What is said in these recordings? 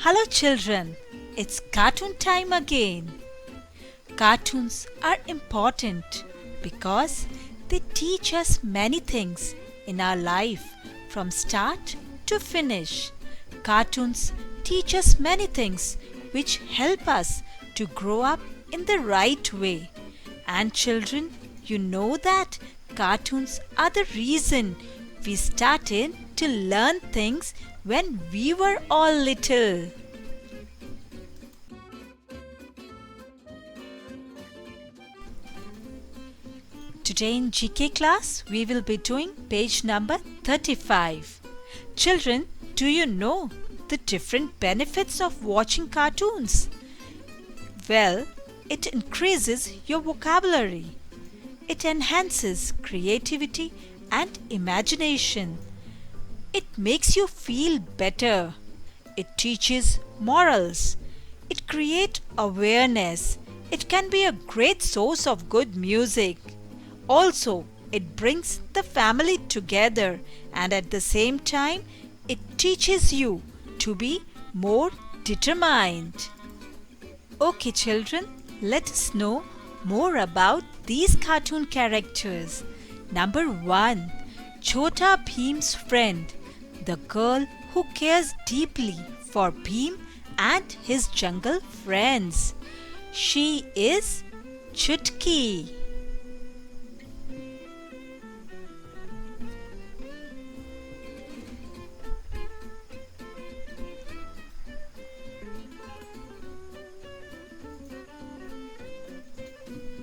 Hello children, it's cartoon time again. Cartoons are important because they teach us many things in our life from start to finish. Cartoons teach us many things which help us to grow up in the right way. And children, you know that cartoons are the reason we started to learn things when we were all little. Today in GK class, we will be doing page number 35. Children, do you know the different benefits of watching cartoons? Well, it increases your vocabulary. It enhances creativity and imagination. It makes you feel better. It teaches morals. It creates awareness. It can be a great source of good music. Also, it brings the family together and at the same time, it teaches you to be more determined. Okay, children, let us know more about these cartoon characters. Number 1. Chhota Bhim's friend, the girl who cares deeply for Bhim and his jungle friends. She is Chutki.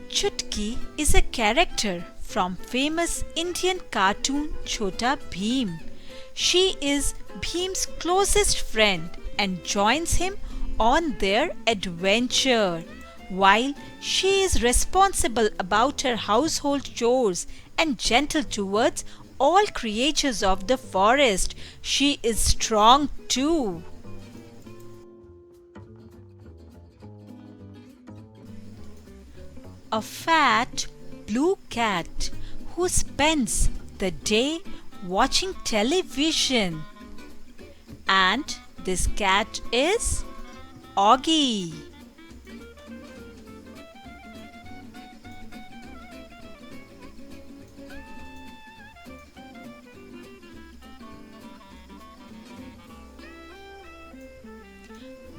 Chutki is a character from famous Indian cartoon Chhota Bhim. She is Bhim's closest friend and joins him on their adventure. While she is responsible about her household chores and gentle towards all creatures of the forest, she is strong too. A fat blue cat who spends the day watching television. And this cat is Augie.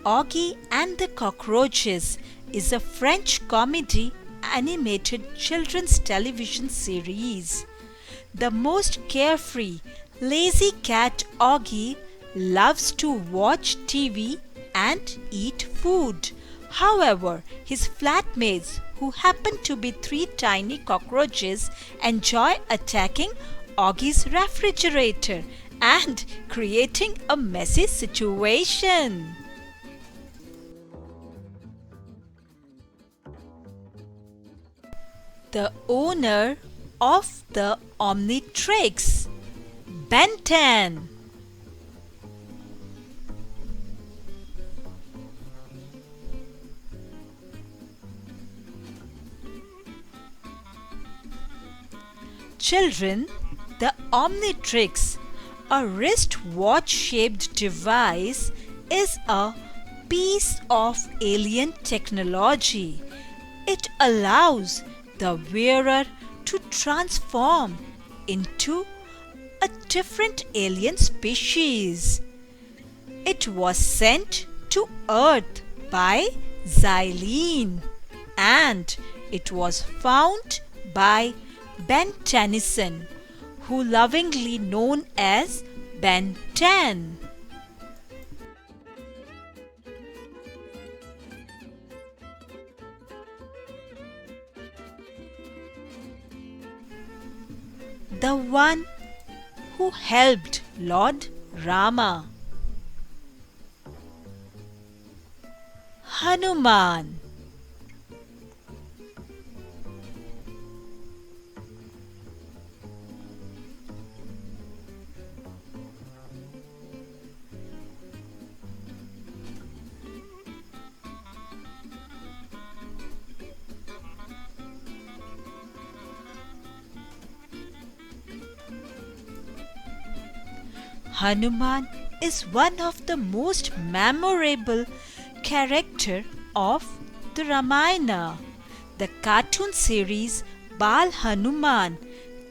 Augie and the Cockroaches is a French comedy animated children's television series. The most carefree, lazy cat Augie loves to watch TV and eat food. However, his flatmates, who happen to be 3 tiny cockroaches, enjoy attacking Augie's refrigerator and creating a messy situation. The owner of the Omnitrix, Ben 10. Children, the Omnitrix, a wristwatch-shaped device, is a piece of alien technology. It allows the wearer to transform into a different alien species. It was sent to Earth by Xylene and it was found by Ben Tennyson, who lovingly known as Ben 10. The one who helped Lord Rama. Hanuman. Hanuman is one of the most memorable character of the Ramayana. The cartoon series Bal Hanuman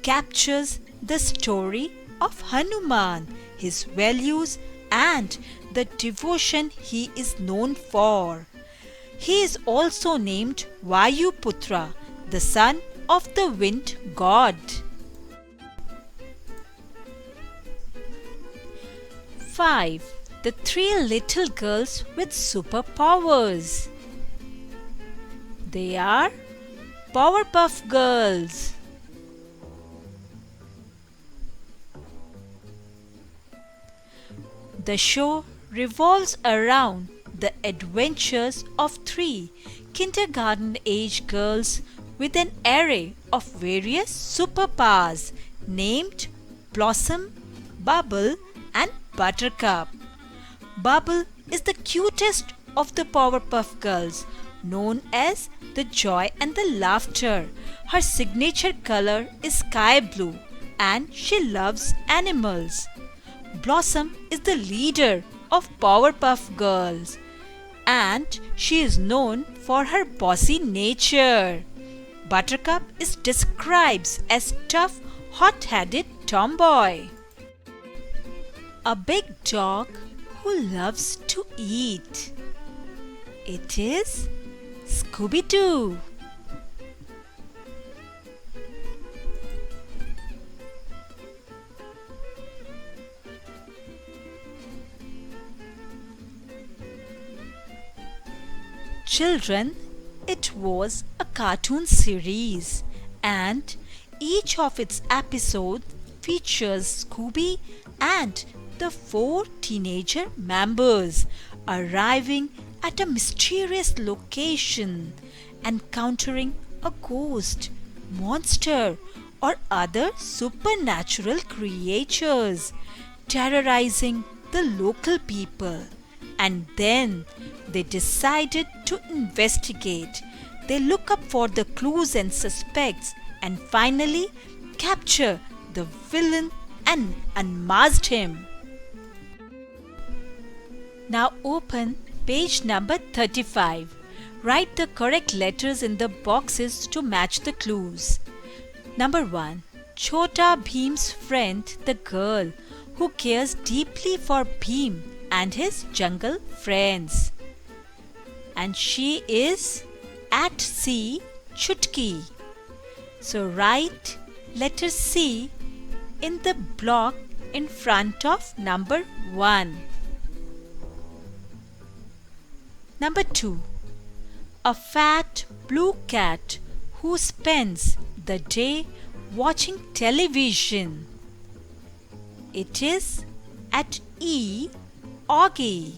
captures the story of Hanuman, his values and the devotion he is known for. He is also named Vayuputra, the son of the wind god. 5. The three little girls with superpowers. They are Powerpuff Girls. The show revolves around the adventures of three kindergarten-age girls with an array of various superpowers named Blossom, Bubble, and Buttercup. Bubble is the cutest of the Powerpuff Girls, known as the joy and the laughter. Her signature color is sky blue and she loves animals. Blossom is the leader of Powerpuff Girls and she is known for her bossy nature. Buttercup is described as tough, hot-headed tomboy. A big dog who loves to eat. It is Scooby-Doo. Children, it was a cartoon series and each of its episodes features Scooby and the four teenager members arriving at a mysterious location, encountering a ghost, monster, or other supernatural creatures, terrorizing the local people. And then they decided to investigate. They look up for the clues and suspects and finally capture the villain and unmasked him. Now open page number 35. Write the correct letters in the boxes to match the clues. Number 1. Chota Bhim's friend, the girl who cares deeply for Bhim and his jungle friends. And she is at C, Chutki. So write letter C in the block in front of number 1. Number 2. A fat blue cat who spends the day watching television. It is at E, Augie.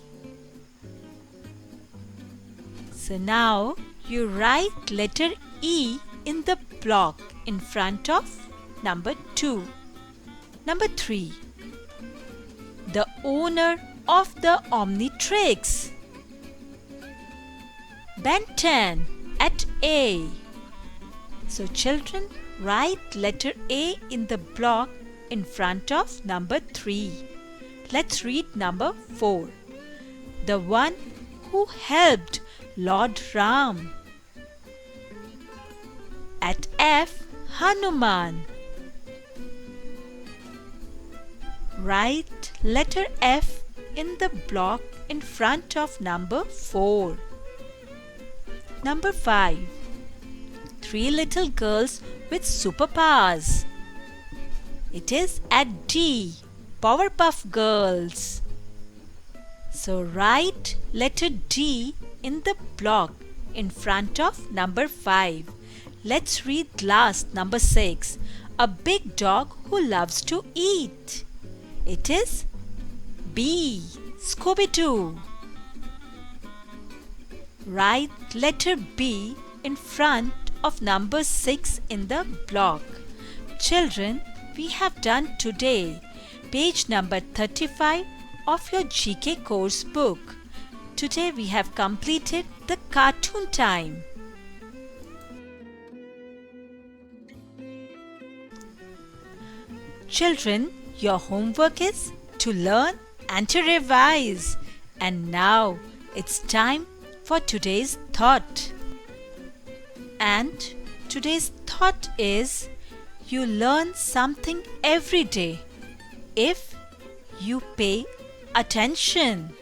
So now you write letter E in the block in front of number 2. Number 3. The owner of the Omnitrix. Ben 10 at A. So children, write letter A in the block in front of number 3. Let's read number 4. The one who helped Lord Ram. At F, Hanuman. Write letter F in the block in front of number 4. Number 5. Three little girls with superpowers. It is at D, Powerpuff Girls. So write letter D in the block in front of number 5. Let's read last number 6. A big dog who loves to eat. It is B, Scooby-Doo. Write letter B in front of number 6 in the block. Children, we have done today page number 35 of your GK course book. Today we have completed the cartoon time. Children, your homework is to learn and to revise. And now it's time for today's thought. And today's thought is, you learn something every day if you pay attention.